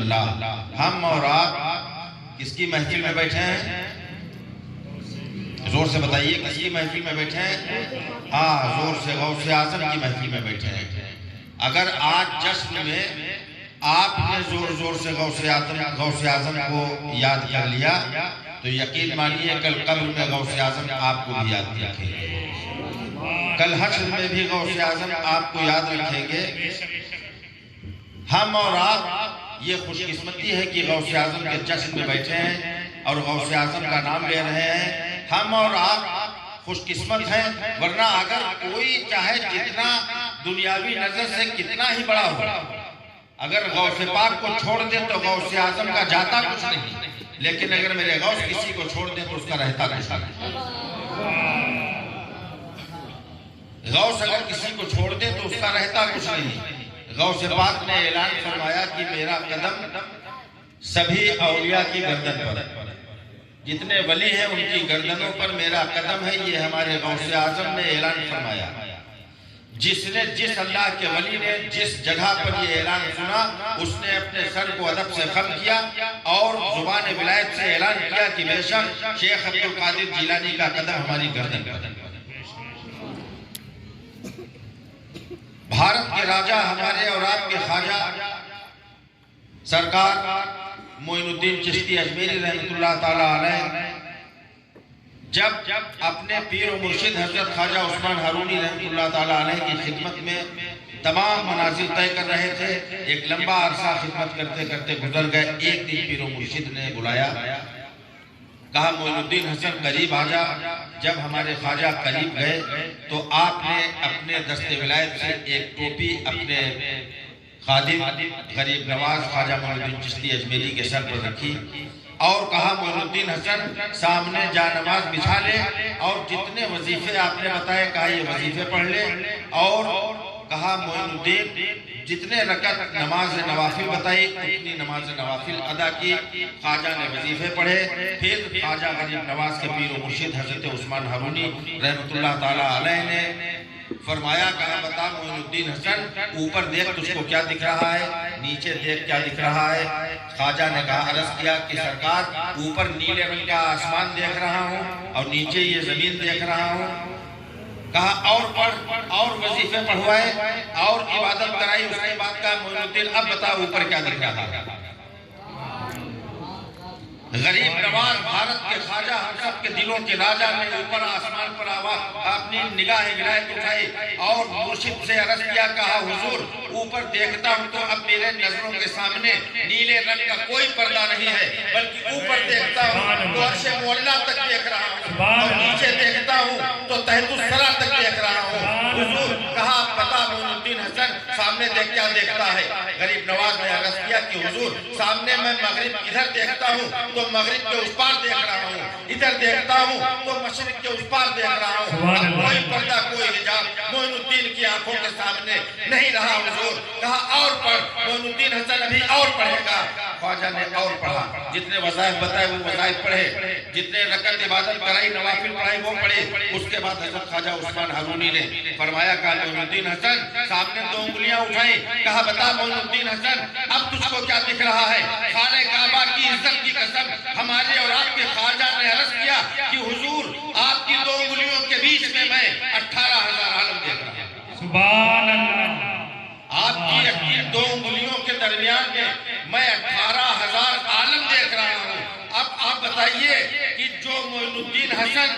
الحمدللہ ہم اور آپ کس کی محفل میں بیٹھے ہیں؟ زور سے بتائیے کس کی محفل میں بیٹھے ہیں؟ ہاں زور سے غوث اعظم کی محفل میں بیٹھے ہیں۔ اگر آج جشن میں آپ نے زور زور سے غوث اعظم کو یاد کر لیا تو یقین مانیے کل قبر میں غوث اعظم آپ کو بھی یاد رکھیں گے، کل حشر میں بھی غوث اعظم آپ کو یاد رکھیں گے۔ ہم اور آپ یہ خوش قسمتی ہے کہ غوث اعظم کے جشن میں بیٹھے ہیں اور غوث اعظم کا نام لے رہے ہیں۔ ہم اور آپ خوش قسمت ہیں، ورنہ اگر کوئی چاہے جتنا دنیاوی نظر سے کتنا ہی بڑا ہو، اگر غوث پاک کو چھوڑ دے تو غوث اعظم کا جاتا کچھ نہیں، لیکن اگر میرے غوث کسی کو چھوڑ دے تو اس کا رہتا کچھ نہیں۔ غوث اگر کسی کو چھوڑ دے تو اس کا رہتا کچھ نہیں۔ غوث پاک نے اعلان فرمایا کہ میرا قدم سبھی اولیاء کی گردن پر، جتنے ولی ہیں ان کی گردنوں پر میرا قدم ہے، یہ ہمارے غوث اعظم نے اعلان فرمایا۔ جس اللہ کے ولی نے جس جگہ پر یہ اعلان سنا اس نے اپنے سر کو ادب سے خم کیا اور زبان ولایت سے اعلان کیا کہ بے شک شیخ عبد القادر جیلانی کا قدم ہماری گردن پر۔ بھارت کے راجہ ہمارے اور آپ کے خواجہ سرکار معین الدین چشتی اجمیری رحمۃ اللہ تعالی علیہ جب اپنے پیر و مرشد حضرت خواجہ عثمان ہارونی رحمۃ اللہ تعالی علیہ کی خدمت میں تمام منازل طے کر رہے تھے، ایک لمبا عرصہ خدمت کرتے کرتے گزر گئے۔ ایک دن پیر و مرشد نے بلایا، کہا معین الدین حسن قریب آ جا۔ جب ہمارے خواجہ قریب گئے تو آپ نے اپنے دست ولایت سے ایک ٹوپی اپنے خادم غریب نواز خواجہ معین الدین چشتی اجمیری کے سر پر رکھی اور کہا معین الدین حسن سامنے جا نماز بچھا لے اور جتنے وظیفے آپ نے بتائے کہا یہ وظیفے پڑھ لے، اور کہا معین الدین جتنے رکعت نماز نوافل بتائی اتنی نماز نوافل ادا کی۔ خواجہ نے وظیفے پڑھے، پھر خواجہ غریب نواز کے پیر و مرشد حضرت عثمان ہارونی رحمۃ اللہ تعالی علیہ نے فرمایا، کہا بتا معین الدین حسن اوپر دیکھ تجھ کو کیا دکھ رہا ہے، نیچے دیکھ کیا دکھ رہا ہے۔ خواجہ نے کہا عرض کیا کہ سرکار اوپر نیلے رنگ کا آسمان دیکھ رہا ہوں اور نیچے یہ زمین دیکھ رہا ہوں۔ کہا اور پڑھ اور وظیفے پڑھوائے اور عبادت کرائی۔ اس کے بعد کہا معین الدین اب بتا اوپر کیا دکھ رہا ہے۔ غریب نواز بھارت کے خواجہ ہم سب کے دلوں کے راجہ نے اوپر آسمان پر اپنی نگاہ ولایت اٹھائی اور مرشد سے عرض کیا، کہا حضور اوپر دیکھتا ہوں تو اب میرے نظروں کے سامنے نیلے رنگ کا کوئی پردہ نہیں ہے، بلکہ اوپر دیکھتا ہوں تو عرش معلیٰ تک دیکھ رہا ہوں اور نیچے دیکھتا ہوں تو تحت الثری تک دیکھ رہا ہوں۔ حضور کہا پتا معین الدین حسن سامنے دیکھ کیا دیکھتا ہے؟ غریب نواز نے عرض کیا کہ حضور سامنے میں مغرب ادھر دیکھتا ہوں تو مغرب کے اس پار دیکھ رہا ہوں، ادھر دیکھتا ہوں تو مشرق کے اس پار دیکھ رہا ہوں۔ اب کوئی پردہ کوئی حجاب معین الدین کی آنکھوں کے سامنے نہیں رہا حضور۔ کہا اور پڑھ۔ معین الدین حسن ابھی اور پڑھے گا۔ خواجہ نے اور پڑھا، جتنے وظائف بتائے وہ وظائف پڑھے، جتنے رکعت عبادت کرائی نوافل پڑھائی وہ پڑھے۔ اس کے بعد حضرت خواجہ عثمان ہارونی نے فرمایا، کہا معین الدین حسن سامنے دو انگلیاں اٹھائیں، کہا بتا معین الدین حسن اب تجھ کو کیا دکھ رہا ہے؟ خانہ کعبہ کی عزت کی قسم ہمارے اور آپ کے خواجہ نے عرض کیا کہ حضور آپ کی دو انگلیوں کے بیچ میں 18,000 عالم دیکھ رہا ہوں۔ سبحان اللہ۔ آپ کی دو انگلیوں کے درمیان میں 18,000 عالم دیکھ رہا ہوں۔ اب آپ بتائیے کہ جو معین الدین حسن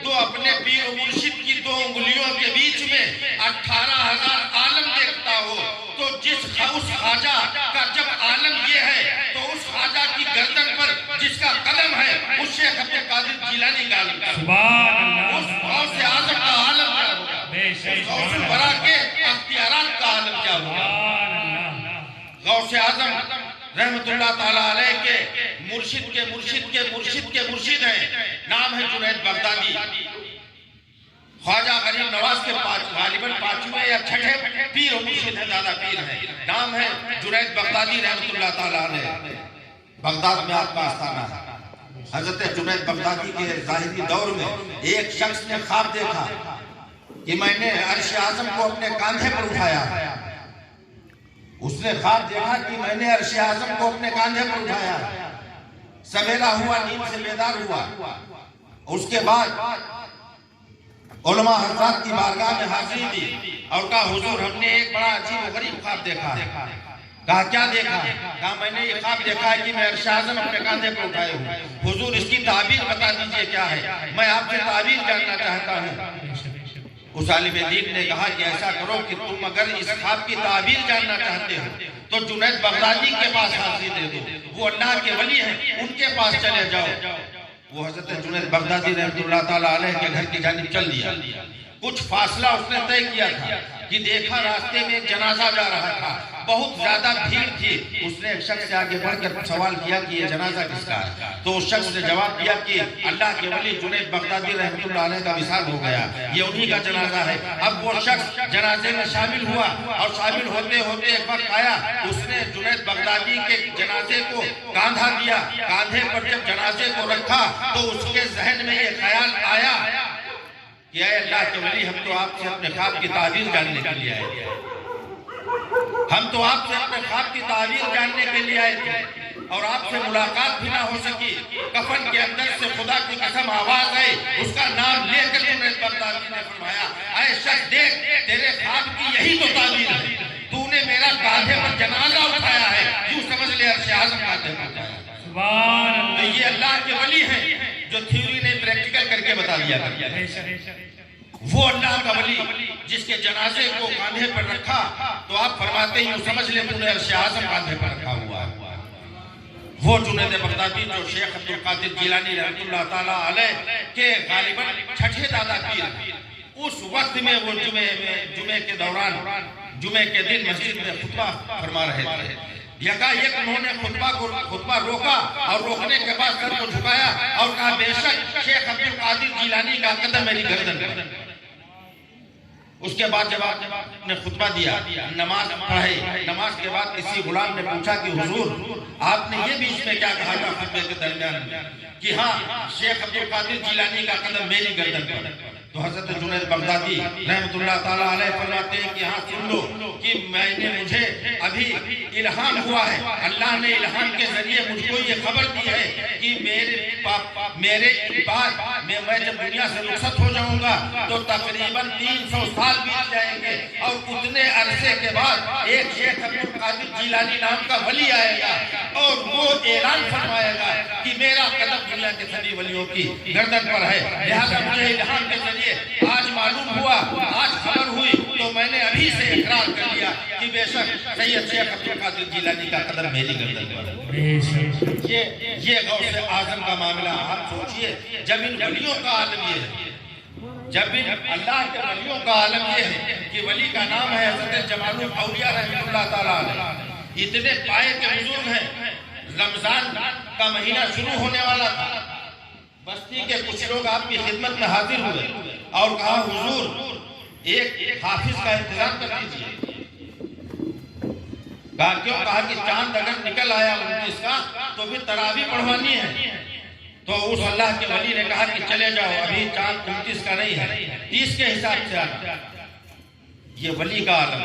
تو اپنے پیر و مرشد کی دو انگلیوں کے بیچ میں 18,000 عالم دیکھتا ہو تو اس خواجہ کا جب عالم یہ ہے تو اس خواجہ کی گردن پر جس کا قدم ہے اس شیخ عبد القادر جیلانی کا عالم کیا ہوگا؟ اس غوث اعظم کا عالم کیا ہوگا؟ اس غوث الورا کے اختیارات کا عالم کیا ہوگا؟ غوث اعظم رحمت اللہ تعالیٰ علیہ کے مرشد کے مرشد کے مرشد کے مرشد ہیں، نام ہے جنید بغدادی۔ خواجہ غریب نواز کے غالباً پانچویں یا چھٹے پیر و مرشد ہیں، دادا پیر ہیں، نام ہے جنید بغدادی رحمت اللہ تعالیٰ علیہ۔ بغداد میں آپ کا آستانہ ہے۔ حضرت جنید بغدادی کے ظاہری دور میں ایک شخص نے خواب دیکھا کہ میں نے عرش اعظم کو اپنے کاندھے پر اٹھایا، اس نے خواب دیکھا کہ میں نے عرش اعظم کو اپنے کاندھے پر اٹھایا، سویرا ہوا، نیند سے بیدار ہوا، اس کے بعد علماء حضرات کی بارگاہ میں حاضری دی اور کہا حضور ہم نے ایک بڑا عجیب و غریب خواب دیکھا ہے۔ کہا کیا دیکھا؟ کہا میں نے یہ خواب دیکھا ہے کہ میں عرش اعظم اپنے کاندھے پر اٹھائے ہوں، حضور اس کی تعبیر بتا دیجئے کیا ہے، میں آپ سے تعبیر جاننا چاہتا ہوں۔ اس عالم دین نے کہا کہ ایسا کرو کہ تم اگر اس خواب کی تعبیر جاننا چاہتے ہو تو جنید بغدادی کے پاس حاضری دے دو، وہ اللہ کے ولی ہیں، ان کے پاس چلے جاؤ۔ وہ حضرت جنید بغدادی رحمۃ اللہ تعالیٰ علیہ کے گھر کی جانب چل دیا۔ کچھ فاصلہ اس نے طے کیا تھا کہ دیکھا راستے میں جنازہ جا رہا تھا، بہت زیادہ بھیڑ تھی۔ اس نے ایک شخص سے آگے بڑھ کر سوال کیا کہ یہ جنازہ کس کا ہے؟ تو اس شخص نے جواب دیا کہ اللہ کے ولی جنید بغدادی رحمۃ اللہ علیہ کا وصال ہو گیا، یہ انہی کا جنازہ ہے۔ اب وہ شخص جنازے میں شامل ہوا اور شامل ہوتے ہوتے ایک وقت آیا، اس نے جنید بغدادی کے جنازے کو کاندھا دیا، کاندھے پر جب جنازے کو رکھا تو اس کے ذہن میں یہ خیال آیا کہ اے اللہ کے ولی ہم تو آپ سے اپنے خواب کی تعبیر جاننے کے لیے آئے تھے، ہم تو آپ سے اپنے خواب کی تعبیر جاننے کے لیے آئے تھے اور آپ سے ملاقات بھی نہ ہو سکی۔ کفن کے اندر سے خدا کی قسم آواز آئی، اس کا نام لے کر جنید بغدادی نے فرمایا اے شخص دیکھ تیرے خواب کی یہی تو تعبیر ہے، تو نے میرا کاندھے پر جنازہ اٹھایا ہے، یوں سمجھ لے عرش اعظم کاندھے پر اٹھایا۔ سبحان اللہ، یہ اللہ کے ولی ہیں جو تھیوری نے پریکٹیکل کر کے بتا دیا کرتے ہیں۔ وہ اللہ کا ولی جس کے جنازے کو کاندھے پر رکھا تو آپ فرماتے ہیں یوں سمجھ لیں پورے عرش اعظم کاندھے پر رکھا ہوا ہے۔ وہ جنید بغدادی جو شیخ عبد القادر جیلانی رحمۃ اللہ تعالیٰ علیہ کے غالباً چھٹے دادا پیر، اس وقت میں وہ جمعے کے دوران جمعے کے دن مسجد میں خطبہ فرما رہے تھے۔ یکایک انہوں نے خطبہ روکا اور روکنے کے بعد سر کو جھکایا اور کہا بے شک شیخ عبد القادر جیلانی کا قدم میری گردن پر۔ اس کے بعد جب آپ نے خطبہ دیا، نماز پڑھے، نماز کے بعد کسی غلام نے پوچھا کہ حضور آپ نے یہ بھی اس میں کیا کہا تھا خطبے کے درمیان میں کہ ہاں شیخ عبد القادر جیلانی کا قدم میری گردن پر۔ تو حضرت جنید بغدادی رحمۃ اللہ تعالیٰ علیہ فرماتے ہیں کہ ہاں سن لو کہ مجھے ابھی الہام ہوا ہے، اللہ نے الہام کے ذریعے مجھ کو یہ خبر دی ہے کہ میرے بعد میں جب دنیا سے رخصت ہو جاؤں گا تو تقریباً 300 سال بیت جائیں گے اور اتنے عرصے کے بعد ایک شیخ عبد القادر جیلانی نام کا ولی آئے گا اور وہ اعلان فرمائے گا کہ میرا قدم دنیا کے سبھی ولیوں کی گردن پر ہے۔ لہذا مجھے الہام کے ذریعے آج معلوم ہوا، آج خبر ہوئی تو میں نے ابھی سے اقرار کر لیا کہ بے شک سید شیخ عبد القادر جیلانی کا قدم میری گردن پر ہے۔ یہ غوث اعظم کا معاملہ آپ سوچئے، جب ان ولیوں کا عالم یہ ہے، جب ان اللہ کے ولیوں کا عالم یہ ہے کہ ولی کا نام ہے حضرت جمال الاولیاء رحمۃ اللہ تعالیٰ علیہ، اتنے پائے کے بزرگ ہیں۔ رمضان کا مہینہ شروع ہونے والا تھا، بستی کے کچھ لوگ آپ کی خدمت میں حاضر ہوئے اور کہا حضور ایک حافظ کا انتظام کر دیجیے۔ کہا کیوں؟ کہا کہ چاند اگر نکل آیا 29 کا تو پھر تراویح پڑھوانی ہے۔ تو اس اللہ کے ولی نے کہا کہ چلے جاؤ، ابھی چاند 29 کا نہیں ہے، 30 کے حساب سے آنا۔ یہ ولی کا عالم،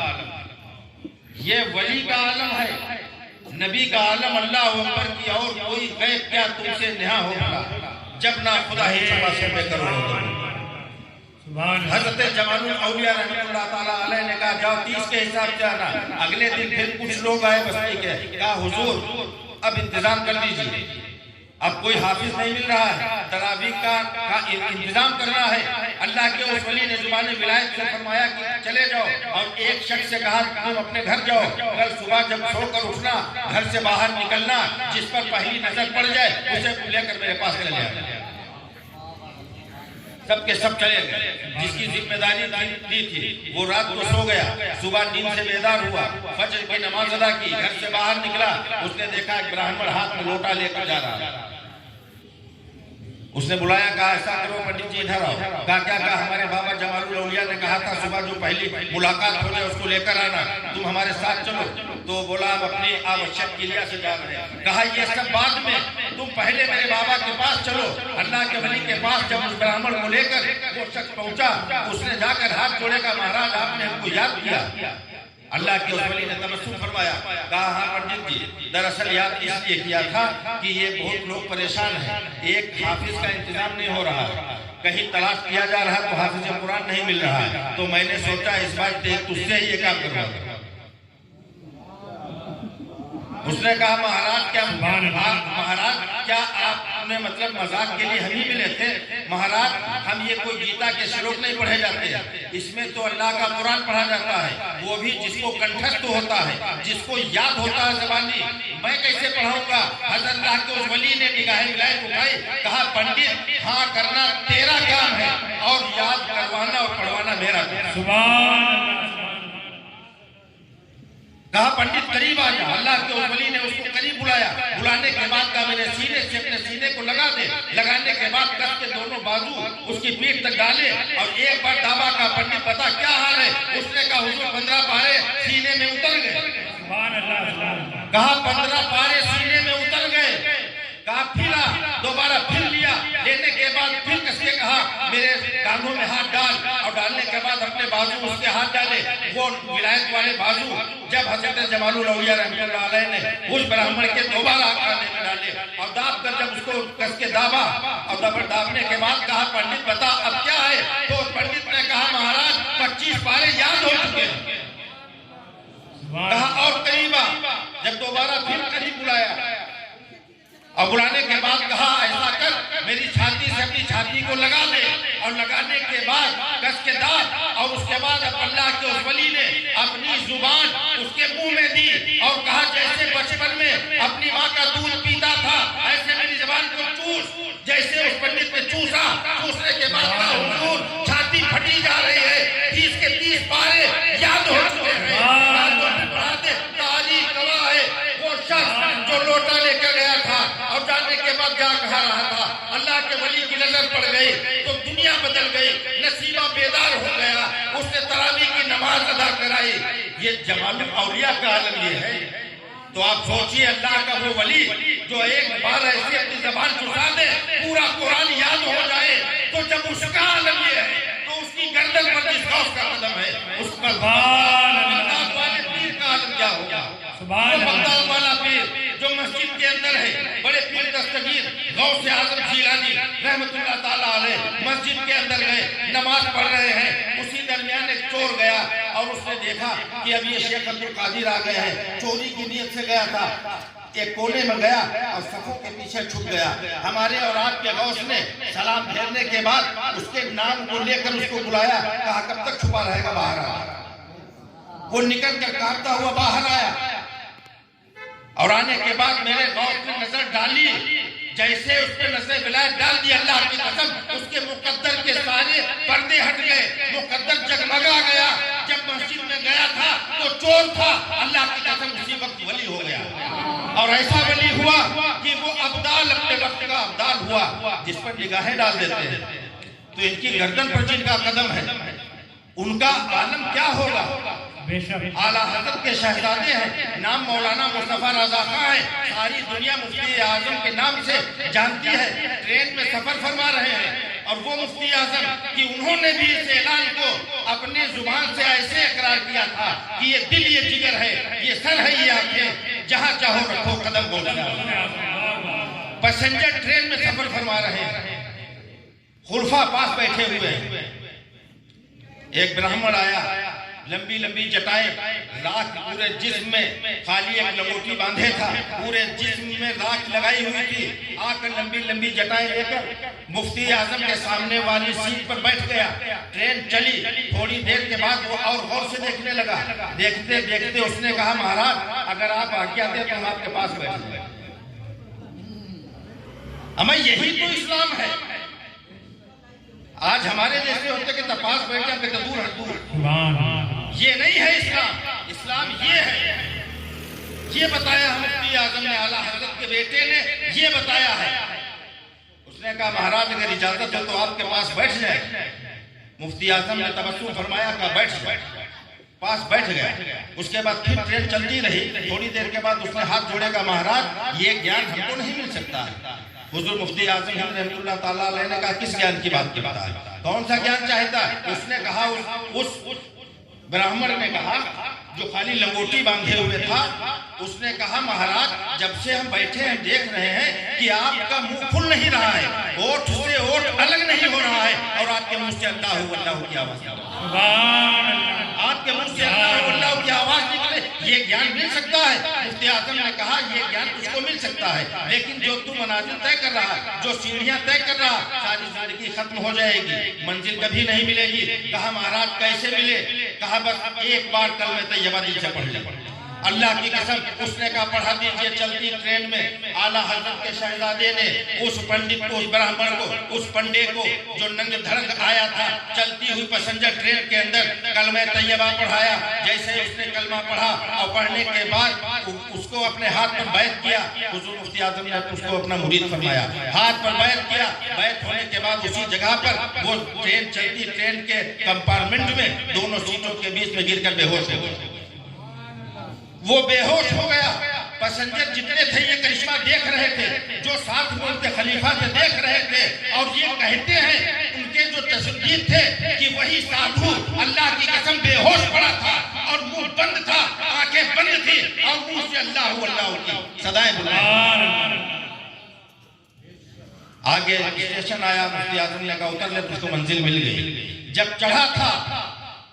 یہ ولی کا عالم ہے، نبی کا عالم اللہ اکبر کی اور کوئی غیب کیا تم سے نہا ہوگا جب نہ خدا ہی چھپا سب کرو۔ حضرت جمال الاولیاء رحمۃ اللہ تعالیٰ علیہ نے کہا جاؤ 30 کے حساب سے آنا۔ اگلے دن پھر کچھ لوگ آئے بستی کے، کہا حضور اب انتظام کر دیجیے، اب کوئی حافظ نہیں مل رہا ہے، تراویح کا انتظام کرنا ہے۔ اللہ کے اس ولی نے زبان ولایت سے فرمایا کہ چلے جاؤ، اور ایک شخص سے کہا تم اپنے گھر جاؤ، کل صبح جب سو کر اٹھنا گھر سے باہر نکلنا، جس پر پہلی نظر پڑ جائے اسے لے کر میرے پاس چلے آنا۔ سب کے سب چلے گئے، جس کی ذمہ داری دی تھی وہ رات کو سو گیا، صبح نیند سے بیدار ہوا، فجر کی نماز ادا کی، گھر سے باہر نکلا، اس نے دیکھا ایک براہمن ہاتھ میں لوٹا لے کر جا رہا ہے۔ اس نے بلایا، کہا ایسا کرو پنڈت جی ادھر آؤ۔ کہا کیا؟ کہا ہمارے بابا جمال الاولیاء نے کہا تھا صبح جو پہلی ملاقات ہو جائے اس کو لے کر آنا، تم ہمارے ساتھ چلو۔ تو بولا ہم اپنی آوشک کلیہ سے جا رہے ہیں۔ کہا یہ سب بعد میں، تم پہلے میرے بابا کے پاس چلو۔ اللہ کے ولی کے پاس جب اس براہمن کو لے کر وہ شخص پہنچا، اس نے جا کر ہاتھ جوڑے، کا مہاراج آپ نے ہم کو یاد کیا، اللہ کے اس ولی نے تبسم فرمایا، کہا ہاں پنڈت جی، دراصل یاد اس لیے کیا تھا کہ یہ بہت لوگ پریشان ہیں، ایک حافظ کا انتظام نہیں ہو رہا، کہیں تلاش کیا جا رہا تو حافظ قرآن نہیں مل رہا ہے، تو میں نے سوچا اس بار تجھ سے ہی یہ کام کروا دوں۔ اس نے کہا مہاراج کیا آپ نے مطلب مذاق کے لیے ہم ہی ملے تھے؟ مہاراج ہم یہ کوئی گیتا کے شلوک نہیں پڑھے جاتے، اس میں تو اللہ کا قرآن پڑھا جاتا ہے، وہ بھی جس کو کنٹھستھ ہوتا ہے، جس کو یاد ہوتا ہے زبانی، میں کیسے پڑھاؤں گا؟ حضرت اللہ کے اس ولی نے نگاہ ولایت اٹھائی، کہا پنڈت ہاں کرنا تیرا کام ہے اور یاد کروانا اور پڑھوانا میرا کام ہے۔ کہا پنڈت قریب آ جا۔ اللہ کے اس ولی نے اس کو قریب بلایا، بلانے کے بعد کہا میرے سینے سے اپنے سینے کو لگا دے، لگانے کے بعد کس کے دونوں بازو اس کی پیٹھ تک ڈالے اور ایک بار دعویٰ کہا پنڈت بتا کیا حال ہے؟ اس نے کہا حضور 15 پارے سینے میں اتر گئے۔ کہا 15 پارے سینے میں اتر گئے۔ کہا پھرا، دوبارہ پھر لیا، لینے کے بعد پھر کس کے کہا میرے کانوں میں ہاتھ ڈال، اور ڈالنے کے بعد اپنے بازو اس کے ہاتھ ڈالے، وہ ولایت والے بازو جب حضرت جمال الاولیاء رحمۃ اللہ علیہ نے اس براہمن کے دوبارہ کانے میں ڈالے اور داب کر جب اس کو کس کے دابا اور دابنے کے بعد کہا پنڈت بتا اب کیا ہے؟ تو پنڈت نے کہا مہاراج 25 پارے یاد ہو چکے ہیں۔ کہا اور قریب آ۔ جب دوبارہ پھر قریب بلایا اور بلانے کے بعد کہا ایسا کر میری چھاتی سے اپنی چھاتی کو لگا دے، اور لگانے کے بعد کس کے داد، اور اس کے بعد اللہ کے اس ولی نے اپنی زبان اس کے منہ میں دی اور کہا جیسے بچپن میں اپنی ماں کا دودھ پیتا تھا ایسے میری زبان کو چوس۔ جیسے اس پنڈت نے چوسا، چوسنے کے بعد کہا حضور چھاتی پھٹی جا رہی ہے، 30 کے 30 پارے یاد ہو چکے ہیں۔ تاریخ گواہ ہے وہ شخص جو لوٹا لے کر گیا تھا اور جانے کے بعد کیا کہا رہا تھا، اللہ کے ولی کی نظر پڑ گئی تو دنیا بدل گئی، نصیبہ بیدار ہو گیا، اس نے تراویح کی نماز ادا کرائی۔ یہ جمال الاولیاء کا عالم یہ ہے۔ تو آپ سوچئے اللہ کا وہ ولی جو ایک بار ایسی اپنی زبان چسا دے پورا قرآن یاد ہو جائے، تو جب اس کا عالم یہ ہے تو اس کی گردن پر جس غوث کا قدم ہے اس کا بغداد والے پیر کا عالم کیا ہوگا؟ بغداد والا پیر جو مسجد کے اندر ہے، بڑے پیر دستگیر غوث اعظم جیلانی رحمت اللہ تعالیٰ علیہ مسجد کے اندر گئے، نماز پڑھ رہے ہیں، اسی درمیان ایک چور گیا اور اس نے دیکھا کہ اب یہ شیخ عبد القادر آ گئے ہیں، چوری کی نیت سے گیا تھا، ایک کونے میں گیا اور صفوں کے پیچھے چھپ گیا۔ ہمارے اور آپ کے غوث نے سلام پھیرنے کے بعد اس کے نام کو لے کر اس کو بلایا، کہا کب تک چھپا رہے گا، باہر آیا۔ وہ نکل کر کانپتا ہوا باہر آیا اور آنے کے بعد میرے غوث نے نظر ڈالی، جیسے اس نے نظر ولایت ڈال دی اللہ کی قسم اس کے مقدر کے سارے پردے ہٹ گئے، مقدر جگمگا گیا۔ جب مسجد میں گیا تھا تو چور تھا، اللہ کی قسم اسی وقت ولی ہو گیا، اور ایسا ولی ہوا کہ وہ ابدال اپنے وقت کا ابدال ہوا جس پر نگاہیں ڈال دیتے ہیں۔ تو ان کی گردن پر جن کا قدم ہے ان کا عالم کیا ہوگا؟ اعلیٰ حضرت کے شہزادے ہیں، نام مولانا مصطفیٰ رضا خان ہے، ساری دنیا مفتی اعظم کے نام سے جانتی ہے، ٹرین میں سفر فرما رہے ہیں، اور وہ مفتی اعظم کہ انہوں نے بھی اس اعلان کو اپنے زبان سے ایسے اقرار کیا تھا کہ یہ دل یہ جگر ہے، یہ سر ہے یہ آنکھیں، جہاں چاہو رکھو قدم پہنچنا۔ پیسنجر ٹرین میں سفر فرما رہے ہیں، خلفاء پاس بیٹھے ہوئے ہیں، ایک براہمن آیا، لمبی لمبی جٹائیں، راکھ پورے جسم میں، خالی ایک لنگوٹی باندھے تھا، پورے جسم میں راکھ لگائی ہوئی تھی، آ کر لمبی لمبی جٹائیں لے کر مفتی اعظم کے سامنے والی سیٹ پر بیٹھ گیا۔ ٹرین چلی، تھوڑی دیر کے بعد وہ اور غور سے دیکھنے لگا، دیکھتے دیکھتے اس نے کہا مہاراج اگر آپ آگیا دیں تو ہم آپ کے پاس بیٹھ گئے۔ ہمیں یہی تو اسلام ہے۔ آج ہمارے جیسے ہوتے کہ تپاس بیٹھ جائیں کہ دور ہٹ، یہ نہیں ہے اسلام۔ اسلام یہ ہے، یہ بتایا مفتی اعظم نے، اعلیٰ حضرت کے بیٹے نے یہ بتایا ہے۔ اس نے کہا مہاراج اگر اجازت ہو تو آپ کے پاس بیٹھ جائے۔ مفتی اعظم نے تبسم فرمایا کہ بیٹھ جائے، پاس بیٹھ گیا۔ اس کے بعد پھر ٹرین چلتی رہی، تھوڑی دیر کے بعد اس نے ہاتھ جوڑے گا مہاراج یہ گیان ہم کو نہیں مل سکتا ہے۔ حضور مفتی اعظم رحمۃ اللہ تعالیٰ علیہ نے کہا کس گیان کی بات کرتا ہے، کون سا گیان چاہتا ہے؟ اس نے کہا اس براہمن نے کہا جو خالی لنگوٹی باندھے ہوئے تھا، اس نے کہا مہاراج جب سے ہم بیٹھے ہیں دیکھ رہے ہیں کہ آپ کا منہ کھل نہیں رہا ہے، اوٹ سے اوٹ الگ نہیں ہو رہا ہے، اور آپ کے منہ سے اللہ اللہ کی آواز آپ کے منہ سے اللہ کی آواز نکلے، یہ گیان مل سکتا ہے؟ مفتی اعظم نے کہا یہ گیان اس کو مل سکتا ہے، لیکن جو تو منازل طے کر رہا ہے، جو سیڑھیاں طے کر رہا، ساری زندگی ختم ہو جائے گی، منزل کبھی نہیں ملے گی۔ کہا مہاراج کیسے ملے؟ کہا بس ایک بار کلمہ طیبہ دل سے پڑھ لے۔ اللہ کی قسم اس نے کہا پڑھا دیجئے۔ چلتی ٹرین میں اعلیٰ حضرت کے شہزادے نے اس پنڈت کو، اس برہمن کو، اس پنڈے کو جو ننگ دھڑک آیا تھا چلتی ہوئی پیسنجر ٹرین کے اندر کلمہ طیبہ پڑھایا۔ جیسے اس نے کلمہ پڑھا اور پڑھنے کے بعد اس کو اپنے ہاتھ پر بیعت کیا، حضور مفتی اعظم نے اس کو اپنا مرید فرمایا، ہاتھ پر بیعت کیا۔ بیعت ہونے کے بعد اسی جگہ پر وہ ٹرین چلتی، ٹرین کے کمپارٹمنٹ میں دونوں سیٹوں کے بیچ میں گر کر بے ہوش ہو گئے۔ وہ بے ہوش ہو گیا۔ پیسنجر جتنے تھے یہ کرشمہ دیکھ رہے تھے، جو ساتھ میں ان کے خلیفہ سے دیکھ رہے تھے، اور یہ کہتے ہیں ان کے جو تصدیق تھے کہ وہی سادھو اللہ کی قسم بے ہوش پڑا تھا اور منہ بند تھا، آنکھیں بند تھی، اور منہ سے اللہ اللہ کی صدائیں بلائیں۔ آگے اسٹیشن آیا، مفتی اعظم نے کہا اتر لے، اس کو منزل مل گئی۔ جب چڑھا تھا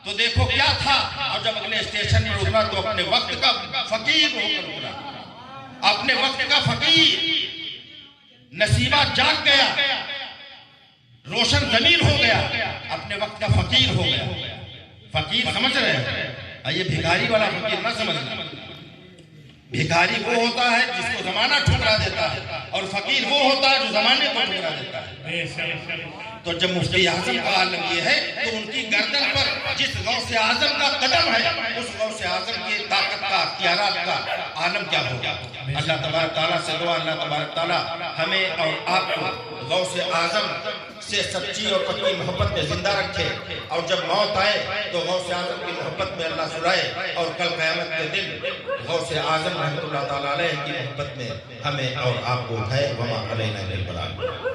تو دیکھو کیا تھا، اور جب اگلے اسٹیشن پر اترا تو اپنے وقت کا فقیر ہو کر اترا، اپنے وقت کا فقیر، نصیبہ جاگ گیا، روشن ضمیر ہو گیا، اپنے وقت کا فقیر ہو گیا۔ فقیر سمجھ رہے ہیں؟ یہ بھکاری والا فقیر نہ سمجھنا۔ بھکاری وہ ہوتا ہے جس کو زمانہ ٹھکرا دیتا ہے، اور فقیر وہ ہوتا ہے جو زمانے کو ٹھکرا دیتا ہے۔ تو جب مفتی اعظم کا عالم یہ ہے تو ان کی گردن پر جس غوث اعظم کا قدم ہے، اس غوث اعظم کی طاقت کا، اختیارات کا عالم کیا ہوگا؟ اللہ تبارک تعالیٰ سے دعا، اللہ تبارک تعالیٰ ہمیں اور آپ کو غوث اعظم سے سچی اور پکی محبت میں زندہ رکھے، اور جب موت آئے تو غوث اعظم کی محبت میں اللہ سلائے، اور کل قیامت کے دن غوث اعظم رحمۃ اللہ تعالیٰ علیہ کی محبت میں ہمیں اور آپ کو اٹھائے۔ وما علینا الا البلاغ۔